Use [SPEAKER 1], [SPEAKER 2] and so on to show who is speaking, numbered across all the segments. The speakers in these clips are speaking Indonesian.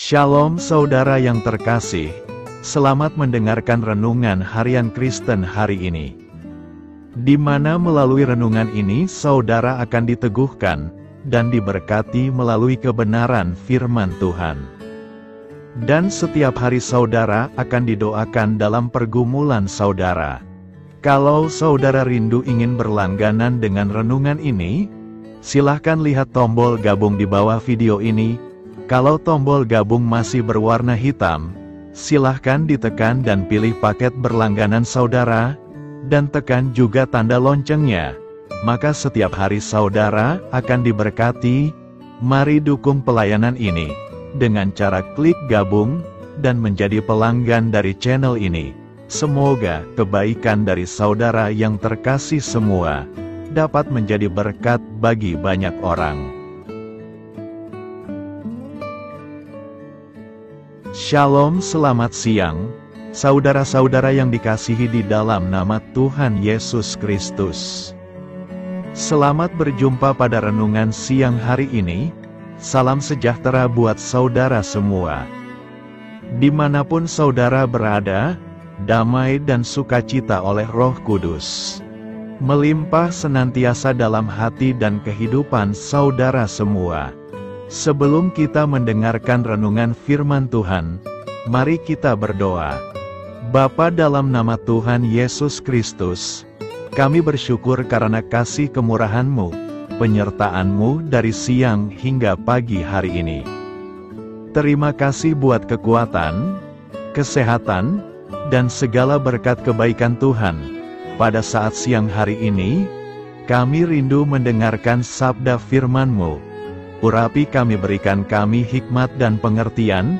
[SPEAKER 1] Shalom saudara yang terkasih, selamat mendengarkan Renungan Harian Kristen hari ini. Di mana melalui renungan ini saudara akan diteguhkan dan diberkati melalui kebenaran firman Tuhan. Dan setiap hari saudara akan didoakan dalam pergumulan saudara. Kalau saudara rindu ingin berlangganan dengan renungan ini, silahkan lihat tombol gabung di bawah video ini. Kalau tombol gabung masih berwarna hitam, silahkan ditekan dan pilih paket berlangganan saudara, dan tekan juga tanda loncengnya. Maka setiap hari saudara akan diberkati. Mari dukung pelayanan ini dengan cara klik gabung dan menjadi pelanggan dari channel ini. Semoga kebaikan dari saudara yang terkasih semua dapat menjadi berkat bagi banyak orang. Shalom, selamat siang, saudara-saudara yang dikasihi di dalam nama Tuhan Yesus Kristus. Selamat berjumpa pada renungan siang hari ini. Salam sejahtera buat saudara semua. Dimanapun saudara berada, damai dan sukacita oleh Roh Kudus melimpah senantiasa dalam hati dan kehidupan saudara semua. Sebelum kita mendengarkan renungan firman Tuhan, mari kita berdoa. Bapa, dalam nama Tuhan Yesus Kristus, kami bersyukur karena kasih kemurahan-Mu, penyertaan-Mu dari siang hingga pagi hari ini. Terima kasih buat kekuatan, kesehatan, dan segala berkat kebaikan Tuhan. Pada saat siang hari ini, kami rindu mendengarkan sabda firman-Mu. Urapi kami, berikan kami hikmat dan pengertian,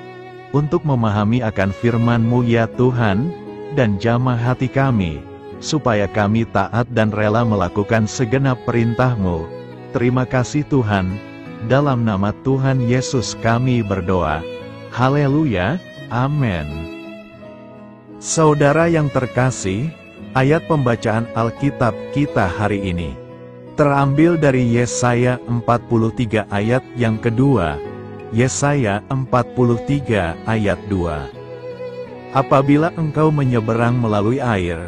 [SPEAKER 1] untuk memahami akan firman-Mu ya Tuhan, dan jamah hati kami, supaya kami taat dan rela melakukan segenap perintah-Mu. Terima kasih Tuhan, dalam nama Tuhan Yesus kami berdoa. Haleluya, amin. Saudara yang terkasih, ayat pembacaan Alkitab kita hari ini terambil dari Yesaya 43 ayat yang kedua. Yesaya 43 ayat 2. Apabila engkau menyeberang melalui air,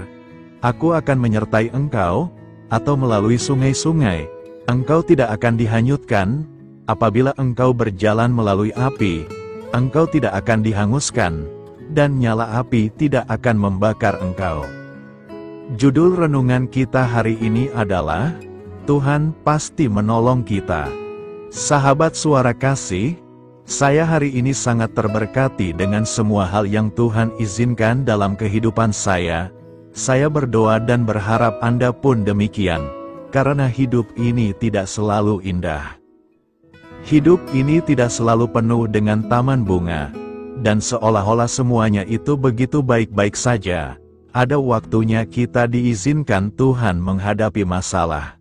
[SPEAKER 1] aku akan menyertai engkau, atau melalui sungai-sungai, engkau tidak akan dihanyutkan. Apabila engkau berjalan melalui api, engkau tidak akan dihanguskan, dan nyala api tidak akan membakar engkau. Judul renungan kita hari ini adalah Tuhan pasti menolong kita. Sahabat suara kasih, saya hari ini sangat terberkati dengan semua hal yang Tuhan izinkan dalam kehidupan saya. Saya berdoa dan berharap Anda pun demikian, karena hidup ini tidak selalu indah. Hidup ini tidak selalu penuh dengan taman bunga, dan seolah-olah semuanya itu begitu baik-baik saja. Ada waktunya kita diizinkan Tuhan menghadapi masalah.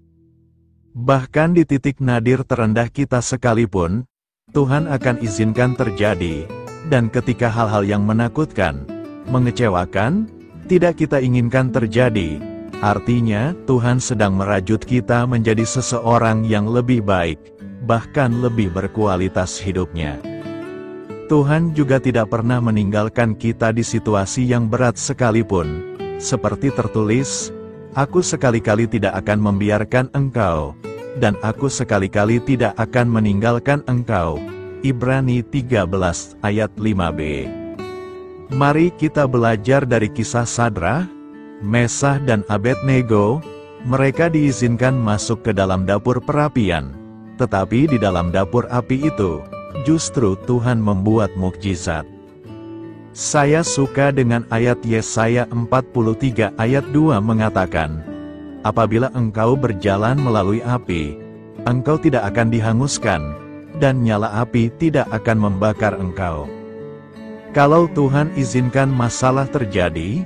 [SPEAKER 1] Bahkan di titik nadir terendah kita sekalipun, Tuhan akan izinkan terjadi, dan ketika hal-hal yang menakutkan, mengecewakan, tidak kita inginkan terjadi, artinya Tuhan sedang merajut kita menjadi seseorang yang lebih baik, bahkan lebih berkualitas hidupnya. Tuhan juga tidak pernah meninggalkan kita di situasi yang berat sekalipun, seperti tertulis, "Aku sekali-kali tidak akan membiarkan engkau, dan aku sekali-kali tidak akan meninggalkan engkau." Ibrani 13 ayat 5b. Mari kita belajar dari kisah Sadrah, Mesah dan Abednego. Mereka diizinkan masuk ke dalam dapur perapian, tetapi di dalam dapur api itu, justru Tuhan membuat mukjizat. Saya suka dengan ayat Yesaya 43 ayat 2 mengatakan, "Apabila engkau berjalan melalui api, engkau tidak akan dihanguskan, dan nyala api tidak akan membakar engkau." Kalau Tuhan izinkan masalah terjadi,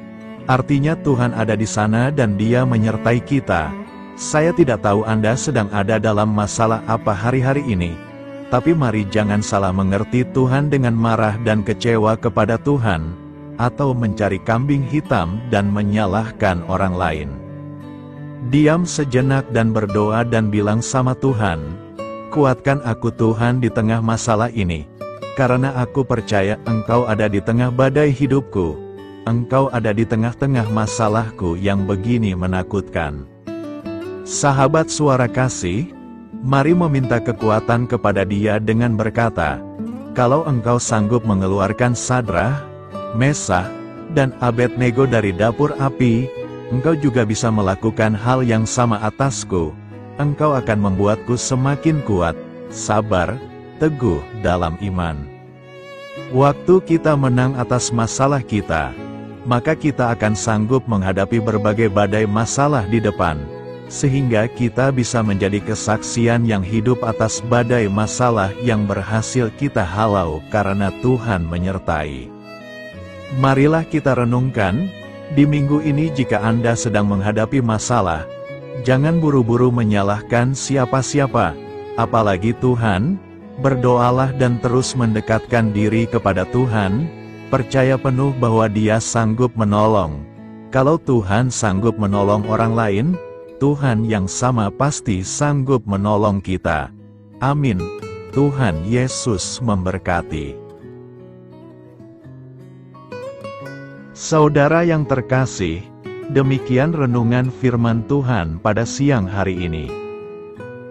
[SPEAKER 1] artinya Tuhan ada di sana dan Dia menyertai kita. Saya tidak tahu Anda sedang ada dalam masalah apa hari-hari ini, tapi mari jangan salah mengerti Tuhan dengan marah dan kecewa kepada Tuhan, atau mencari kambing hitam dan menyalahkan orang lain. Diam sejenak dan berdoa dan bilang sama Tuhan, "Kuatkan aku Tuhan di tengah masalah ini. karena aku percaya Engkau ada di tengah badai hidupku. Engkau ada di tengah-tengah masalahku yang begini menakutkan. Sahabat Suara Kasih, mari meminta kekuatan kepada Dia dengan berkata, kalau Engkau sanggup mengeluarkan Sadrah, Mesakh, dan Abednego dari dapur api, Engkau juga bisa melakukan hal yang sama atasku. Engkau akan membuatku semakin kuat, sabar, teguh dalam iman. Waktu kita menang atas masalah kita, maka kita akan sanggup menghadapi berbagai badai masalah di depan, sehingga kita bisa menjadi kesaksian yang hidup atas badai masalah yang berhasil kita halau karena Tuhan menyertai. Marilah kita renungkan, di minggu ini jika Anda sedang menghadapi masalah, jangan buru-buru menyalahkan siapa-siapa, apalagi Tuhan. Berdoalah dan terus mendekatkan diri kepada Tuhan, percaya penuh bahwa Dia sanggup menolong. Kalau Tuhan sanggup menolong orang lain, Tuhan yang sama pasti sanggup menolong kita. Amin. Tuhan Yesus memberkati. Saudara yang terkasih, demikian renungan firman Tuhan pada siang hari ini.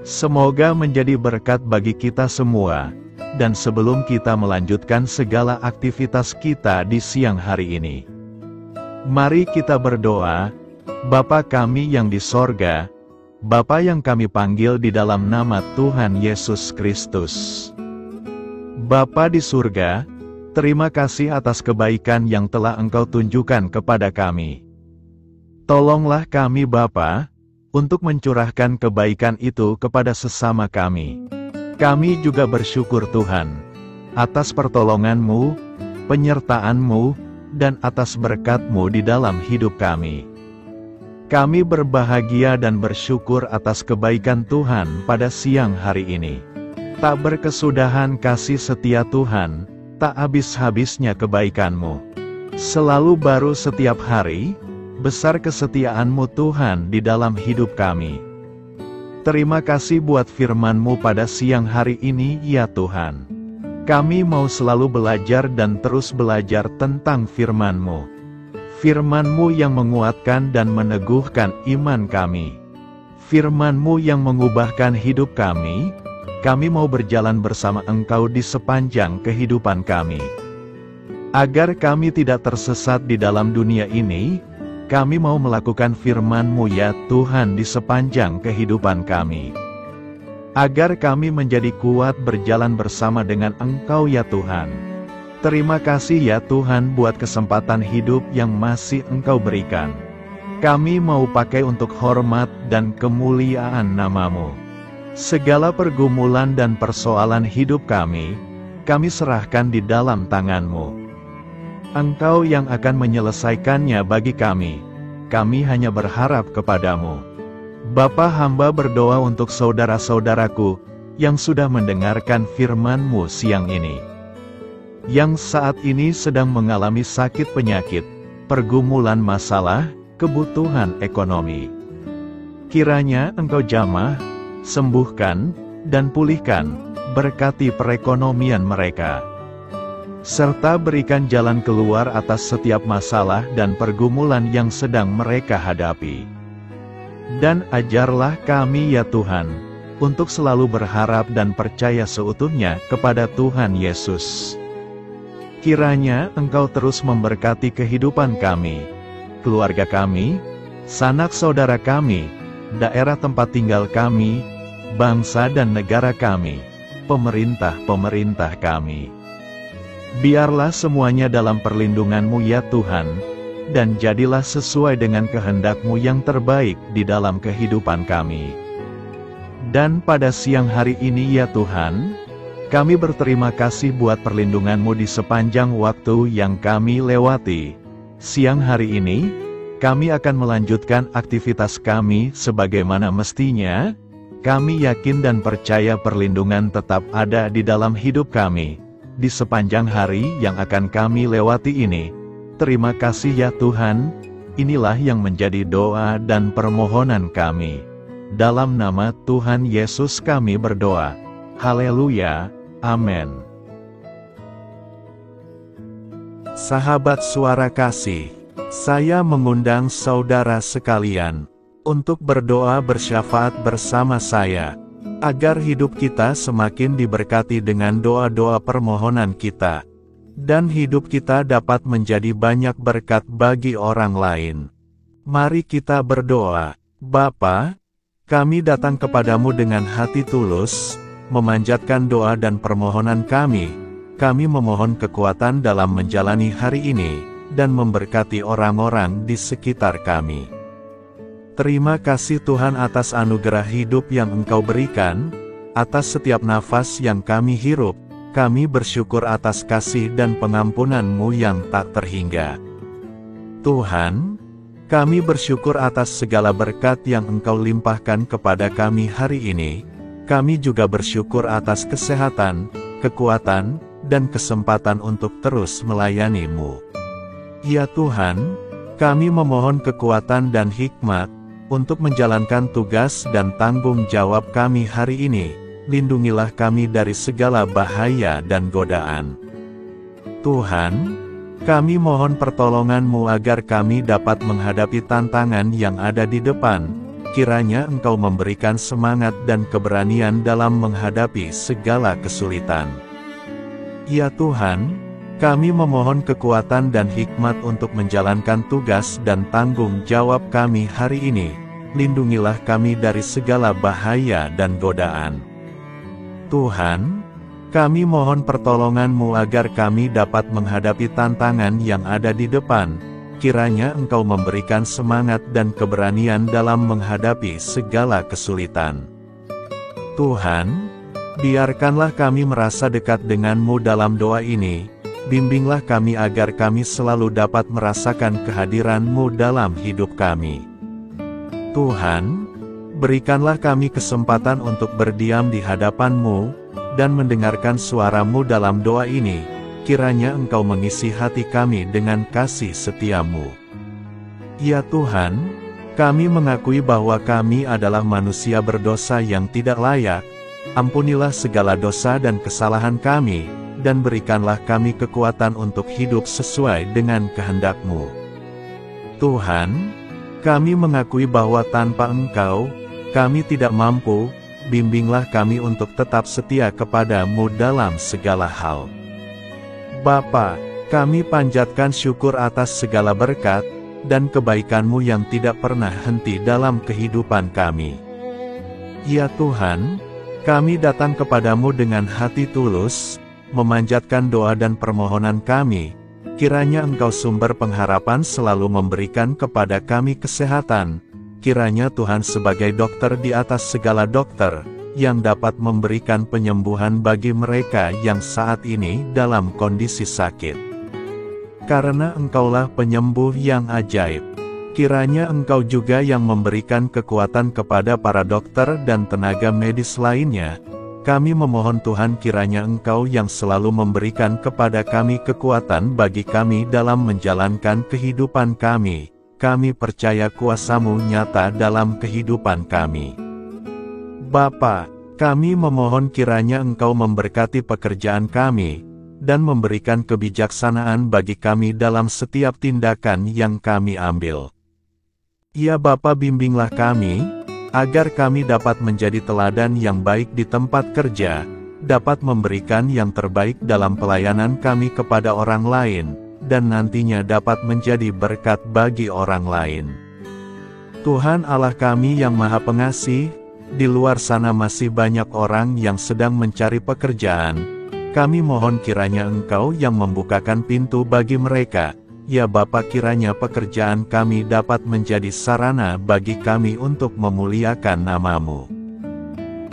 [SPEAKER 1] Semoga menjadi berkat bagi kita semua, dan sebelum kita melanjutkan segala aktivitas kita di siang hari ini, mari kita berdoa. Bapa kami yang di sorga, Bapa yang kami panggil di dalam nama Tuhan Yesus Kristus. Bapa di surga, terima kasih atas kebaikan yang telah Engkau tunjukkan kepada kami. Tolonglah kami Bapa, untuk mencurahkan kebaikan itu kepada sesama kami. Kami juga bersyukur Tuhan, atas pertolongan-Mu, penyertaan-Mu, dan atas berkat-Mu di dalam hidup kami. Kami berbahagia dan bersyukur atas kebaikan Tuhan pada siang hari ini. Tak berkesudahan kasih setia Tuhan, tak habis-habisnya kebaikan-Mu. Selalu baru setiap hari, besar kesetiaan-Mu Tuhan di dalam hidup kami. Terima kasih buat firman-Mu pada siang hari ini ya Tuhan. Kami mau selalu belajar dan terus belajar tentang firman-Mu. Firman-Mu yang menguatkan dan meneguhkan iman kami. Firman-Mu yang mengubahkan hidup kami mau berjalan bersama Engkau di sepanjang kehidupan kami. Agar kami tidak tersesat di dalam dunia ini, kami mau melakukan firman-Mu ya Tuhan di sepanjang kehidupan kami. Agar kami menjadi kuat berjalan bersama dengan Engkau ya Tuhan. Terima kasih ya Tuhan buat kesempatan hidup yang masih Engkau berikan. Kami mau pakai untuk hormat dan kemuliaan nama-Mu. Segala pergumulan dan persoalan hidup kami serahkan di dalam tangan-Mu. Engkau yang akan menyelesaikannya bagi kami. Kami hanya berharap kepada-Mu. Bapa, hamba berdoa untuk saudara-saudaraku yang sudah mendengarkan firman-Mu siang ini. Yang saat ini sedang mengalami sakit penyakit, pergumulan masalah, kebutuhan ekonomi. Kiranya Engkau jamah, sembuhkan, dan pulihkan, berkati perekonomian mereka. Serta berikan jalan keluar atas setiap masalah dan pergumulan yang sedang mereka hadapi. Dan ajarlah kami ya Tuhan, untuk selalu berharap dan percaya seutuhnya kepada Tuhan Yesus. Kiranya Engkau terus memberkati kehidupan kami, keluarga kami, sanak saudara kami, daerah tempat tinggal kami, bangsa dan negara kami, pemerintah-pemerintah kami. Biarlah semuanya dalam perlindungan-Mu ya Tuhan, dan jadilah sesuai dengan kehendak-Mu yang terbaik di dalam kehidupan kami. Dan pada siang hari ini ya Tuhan, kami berterima kasih buat perlindungan-Mu di sepanjang waktu yang kami lewati. Siang hari ini, kami akan melanjutkan aktivitas kami sebagaimana mestinya. Kami yakin dan percaya perlindungan tetap ada di dalam hidup kami di sepanjang hari yang akan kami lewati ini. Terima kasih ya Tuhan, inilah yang menjadi doa dan permohonan kami. Dalam nama Tuhan Yesus kami berdoa. Haleluya, amin. Sahabat Suara Kasih, saya mengundang saudara sekalian untuk berdoa bersyafaat bersama saya, agar hidup kita semakin diberkati dengan doa-doa permohonan kita, dan hidup kita dapat menjadi banyak berkat bagi orang lain. Mari kita berdoa. Bapa, kami datang kepadamu dengan hati tulus, memanjatkan doa dan permohonan kami. Kami memohon kekuatan dalam menjalani hari ini, dan memberkati orang-orang di sekitar kami. Terima kasih Tuhan atas anugerah hidup yang Engkau berikan, atas setiap nafas yang kami hirup. Kami bersyukur atas kasih dan pengampunan-Mu yang tak terhingga. Tuhan, kami bersyukur atas segala berkat yang Engkau limpahkan kepada kami hari ini. Kami juga bersyukur atas kesehatan, kekuatan, dan kesempatan untuk terus melayani-Mu. Ya Tuhan, kami memohon kekuatan dan hikmat untuk menjalankan tugas dan tanggung jawab kami hari ini. Lindungilah kami dari segala bahaya dan godaan. Tuhan, kami mohon pertolongan-Mu agar kami dapat menghadapi tantangan yang ada di depan. Kiranya Engkau memberikan semangat dan keberanian dalam menghadapi segala kesulitan. Ya Tuhan, kami memohon kekuatan dan hikmat untuk menjalankan tugas dan tanggung jawab kami hari ini. Lindungilah kami dari segala bahaya dan godaan. Tuhan, kami mohon pertolongan-Mu agar kami dapat menghadapi tantangan yang ada di depan. Kiranya Engkau memberikan semangat dan keberanian dalam menghadapi segala kesulitan. Tuhan, biarkanlah kami merasa dekat dengan-Mu dalam doa ini. Bimbinglah kami agar kami selalu dapat merasakan kehadiran-Mu dalam hidup kami. Tuhan, berikanlah kami kesempatan untuk berdiam di hadapan-Mu, dan mendengarkan suara-Mu dalam doa ini. Kiranya Engkau mengisi hati kami dengan kasih setia-Mu. Ya Tuhan, kami mengakui bahwa kami adalah manusia berdosa yang tidak layak. Ampunilah segala dosa dan kesalahan kami, dan berikanlah kami kekuatan untuk hidup sesuai dengan kehendak-Mu. Tuhan, kami mengakui bahwa tanpa Engkau, kami tidak mampu. Bimbinglah kami untuk tetap setia kepada-Mu dalam segala hal. Bapa, kami panjatkan syukur atas segala berkat dan kebaikan-Mu yang tidak pernah henti dalam kehidupan kami. Ya Tuhan, kami datang kepadamu dengan hati tulus, memanjatkan doa dan permohonan kami. Kiranya Engkau sumber pengharapan selalu memberikan kepada kami kesehatan. Kiranya Tuhan sebagai dokter di atas segala dokter, yang dapat memberikan penyembuhan bagi mereka yang saat ini dalam kondisi sakit. Karena Engkaulah penyembuh yang ajaib. Kiranya Engkau juga yang memberikan kekuatan kepada para dokter dan tenaga medis lainnya. Kami memohon Tuhan kiranya Engkau yang selalu memberikan kepada kami kekuatan bagi kami dalam menjalankan kehidupan kami. Kami percaya kuasa-Mu nyata dalam kehidupan kami. Bapa, kami memohon kiranya Engkau memberkati pekerjaan kami, dan memberikan kebijaksanaan bagi kami dalam setiap tindakan yang kami ambil. Ya Bapa, bimbinglah kami, agar kami dapat menjadi teladan yang baik di tempat kerja, dapat memberikan yang terbaik dalam pelayanan kami kepada orang lain, dan nantinya dapat menjadi berkat bagi orang lain. Tuhan Allah kami yang Maha Pengasih, di luar sana masih banyak orang yang sedang mencari pekerjaan. Kami mohon kiranya Engkau yang membukakan pintu bagi mereka. Ya Bapa, kiranya pekerjaan kami dapat menjadi sarana bagi kami untuk memuliakan nama-Mu.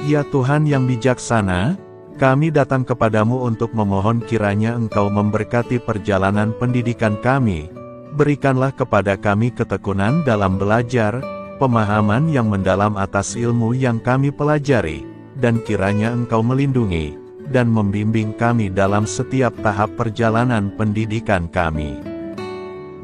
[SPEAKER 1] Ya Tuhan yang bijaksana, kami datang kepadamu untuk memohon kiranya Engkau memberkati perjalanan pendidikan kami. Berikanlah kepada kami ketekunan dalam belajar, pemahaman yang mendalam atas ilmu yang kami pelajari, dan kiranya Engkau melindungi dan membimbing kami dalam setiap tahap perjalanan pendidikan kami.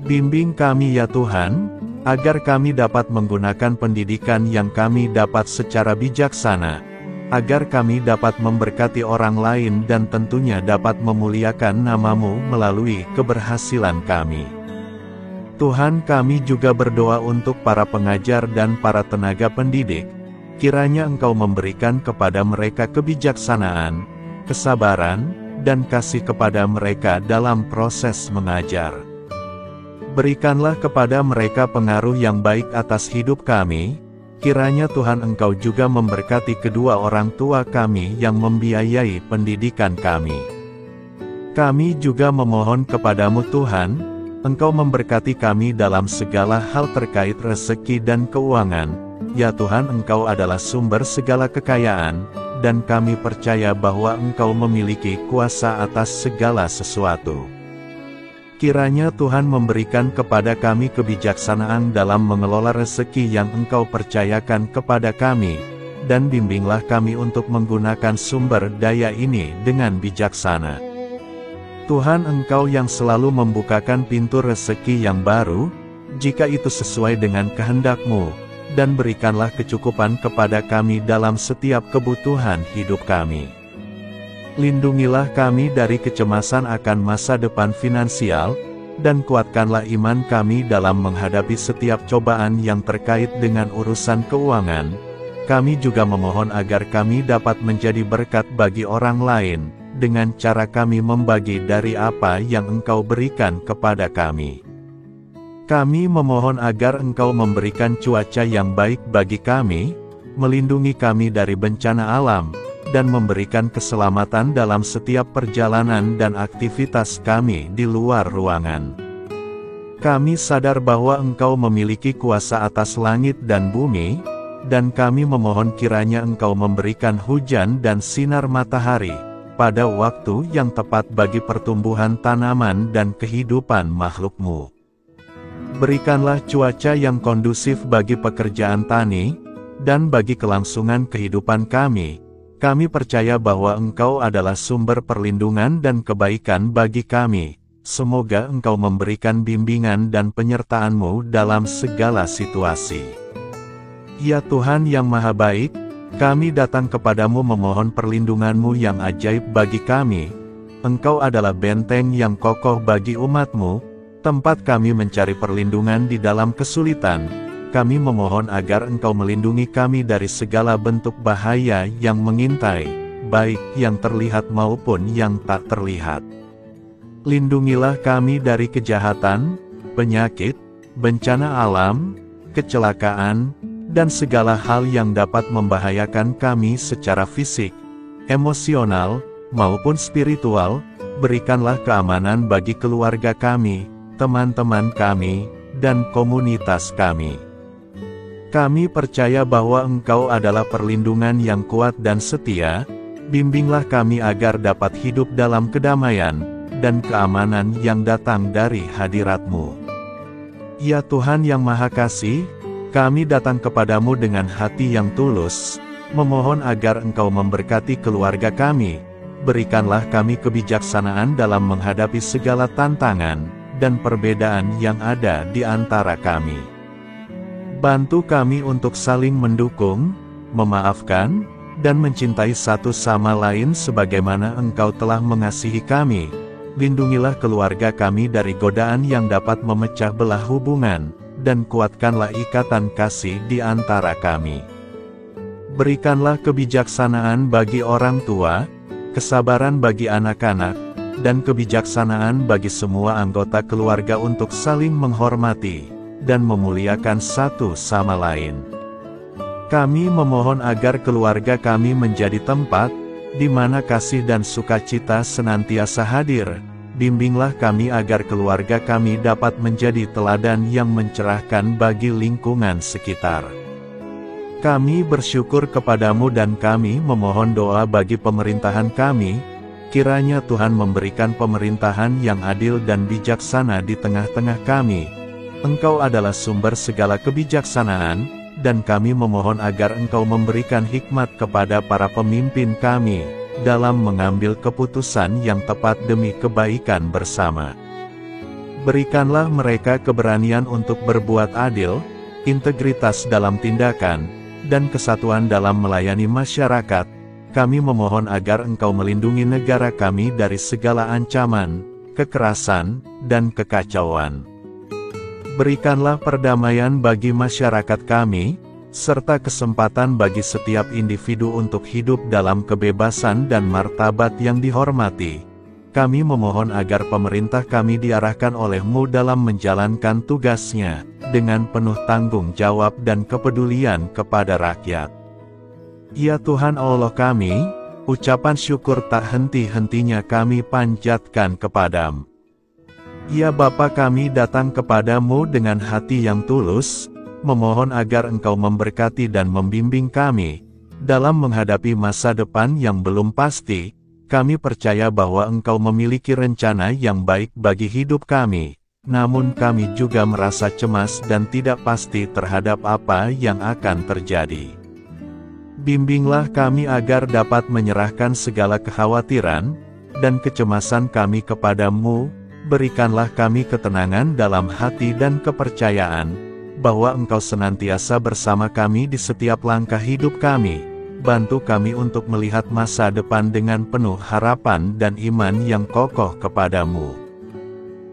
[SPEAKER 1] Bimbing kami ya Tuhan, agar kami dapat menggunakan pendidikan yang kami dapat secara bijaksana. agar kami dapat memberkati orang lain dan tentunya dapat memuliakan nama-Mu melalui keberhasilan kami. Tuhan, kami juga berdoa untuk para pengajar dan para tenaga pendidik. Kiranya Engkau memberikan kepada mereka kebijaksanaan, kesabaran, dan kasih kepada mereka dalam proses mengajar. Berikanlah kepada mereka pengaruh yang baik atas hidup kami. Kiranya Tuhan Engkau juga memberkati kedua orang tua kami yang membiayai pendidikan kami. Kami juga memohon kepadamu Tuhan, Engkau memberkati kami dalam segala hal terkait rezeki dan keuangan. Ya Tuhan, Engkau adalah sumber segala kekayaan, dan kami percaya bahwa Engkau memiliki kuasa atas segala sesuatu. Kiranya Tuhan memberikan kepada kami kebijaksanaan dalam mengelola rezeki yang Engkau percayakan kepada kami, dan bimbinglah kami untuk menggunakan sumber daya ini dengan bijaksana. Tuhan, Engkau yang selalu membukakan pintu rezeki yang baru, jika itu sesuai dengan kehendak-Mu, dan berikanlah kecukupan kepada kami dalam setiap kebutuhan hidup kami. Lindungilah kami dari kecemasan akan masa depan finansial, dan kuatkanlah iman kami dalam menghadapi setiap cobaan yang terkait dengan urusan keuangan. Kami juga memohon agar kami dapat menjadi berkat bagi orang lain, dengan cara kami membagi dari apa yang Engkau berikan kepada kami. Kami memohon agar Engkau memberikan cuaca yang baik bagi kami, melindungi kami dari bencana alam, dan memberikan keselamatan dalam setiap perjalanan dan aktivitas kami di luar ruangan. Kami sadar bahwa Engkau memiliki kuasa atas langit dan bumi, dan kami memohon kiranya Engkau memberikan hujan dan sinar matahari, pada waktu yang tepat bagi pertumbuhan tanaman dan kehidupan makhluk-Mu. Berikanlah cuaca yang kondusif bagi pekerjaan tani, dan bagi kelangsungan kehidupan kami. Kami percaya bahwa Engkau adalah sumber perlindungan dan kebaikan bagi kami. Semoga Engkau memberikan bimbingan dan penyertaan-Mu dalam segala situasi. Ya Tuhan yang Maha Baik, kami datang kepadamu memohon perlindungan-Mu yang ajaib bagi kami. Engkau adalah benteng yang kokoh bagi umat-Mu, tempat kami mencari perlindungan di dalam kesulitan. Kami memohon agar Engkau melindungi kami dari segala bentuk bahaya yang mengintai, baik yang terlihat maupun yang tak terlihat. Lindungilah kami dari kejahatan, penyakit, bencana alam, kecelakaan, dan segala hal yang dapat membahayakan kami secara fisik, emosional, maupun spiritual. Berikanlah keamanan bagi keluarga kami, teman-teman kami, dan komunitas kami. Kami percaya bahwa Engkau adalah perlindungan yang kuat dan setia. Bimbinglah kami agar dapat hidup dalam kedamaian dan keamanan yang datang dari hadirat-Mu. Ya Tuhan yang Maha Kasih, kami datang kepadamu dengan hati yang tulus, memohon agar Engkau memberkati keluarga kami. Berikanlah kami kebijaksanaan dalam menghadapi segala tantangan dan perbedaan yang ada di antara kami. Bantu kami untuk saling mendukung, memaafkan, dan mencintai satu sama lain sebagaimana Engkau telah mengasihi kami. Lindungilah keluarga kami dari godaan yang dapat memecah belah hubungan, dan kuatkanlah ikatan kasih di antara kami. Berikanlah kebijaksanaan bagi orang tua, kesabaran bagi anak-anak, dan kebijaksanaan bagi semua anggota keluarga untuk saling menghormati dan memuliakan satu sama lain. Kami memohon agar keluarga kami menjadi tempat di mana kasih dan sukacita senantiasa hadir. Bimbinglah kami agar keluarga kami dapat menjadi teladan yang mencerahkan bagi lingkungan sekitar. Kami bersyukur kepadamu dan kami memohon doa bagi pemerintahan kami. Kiranya Tuhan memberikan pemerintahan yang adil dan bijaksana di tengah-tengah kami. Engkau adalah sumber segala kebijaksanaan, dan kami memohon agar Engkau memberikan hikmat kepada para pemimpin kami, dalam mengambil keputusan yang tepat demi kebaikan bersama. Berikanlah mereka keberanian untuk berbuat adil, integritas dalam tindakan, dan kesatuan dalam melayani masyarakat. Kami memohon agar Engkau melindungi negara kami dari segala ancaman, kekerasan, dan kekacauan. Berikanlah perdamaian bagi masyarakat kami, serta kesempatan bagi setiap individu untuk hidup dalam kebebasan dan martabat yang dihormati. Kami memohon agar pemerintah kami diarahkan oleh-Mu dalam menjalankan tugasnya, dengan penuh tanggung jawab dan kepedulian kepada rakyat. Ya Tuhan Allah kami, ucapan syukur tak henti-hentinya kami panjatkan kepadamu. Ya Bapa, kami datang kepadamu dengan hati yang tulus, memohon agar Engkau memberkati dan membimbing kami, dalam menghadapi masa depan yang belum pasti. Kami percaya bahwa Engkau memiliki rencana yang baik bagi hidup kami, namun kami juga merasa cemas dan tidak pasti terhadap apa yang akan terjadi. Bimbinglah kami agar dapat menyerahkan segala kekhawatiran dan kecemasan kami kepadamu. Berikanlah kami ketenangan dalam hati dan kepercayaan bahwa Engkau senantiasa bersama kami di setiap langkah hidup kami. Bantu kami untuk melihat masa depan dengan penuh harapan dan iman yang kokoh kepadamu.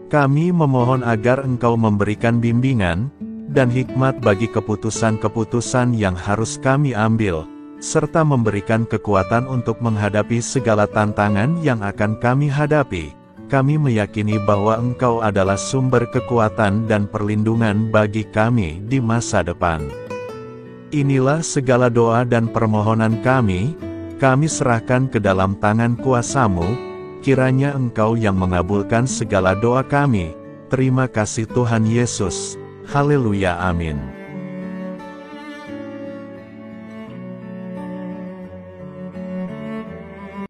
[SPEAKER 1] Kami memohon agar Engkau memberikan bimbingan dan hikmat bagi keputusan-keputusan yang harus kami ambil, serta memberikan kekuatan untuk menghadapi segala tantangan yang akan kami hadapi. Kami meyakini bahwa Engkau adalah sumber kekuatan dan perlindungan bagi kami di masa depan. Inilah segala doa dan permohonan kami serahkan ke dalam tangan kuasa-Mu, kiranya Engkau yang mengabulkan segala doa kami. Terima kasih Tuhan Yesus. Haleluya, amin.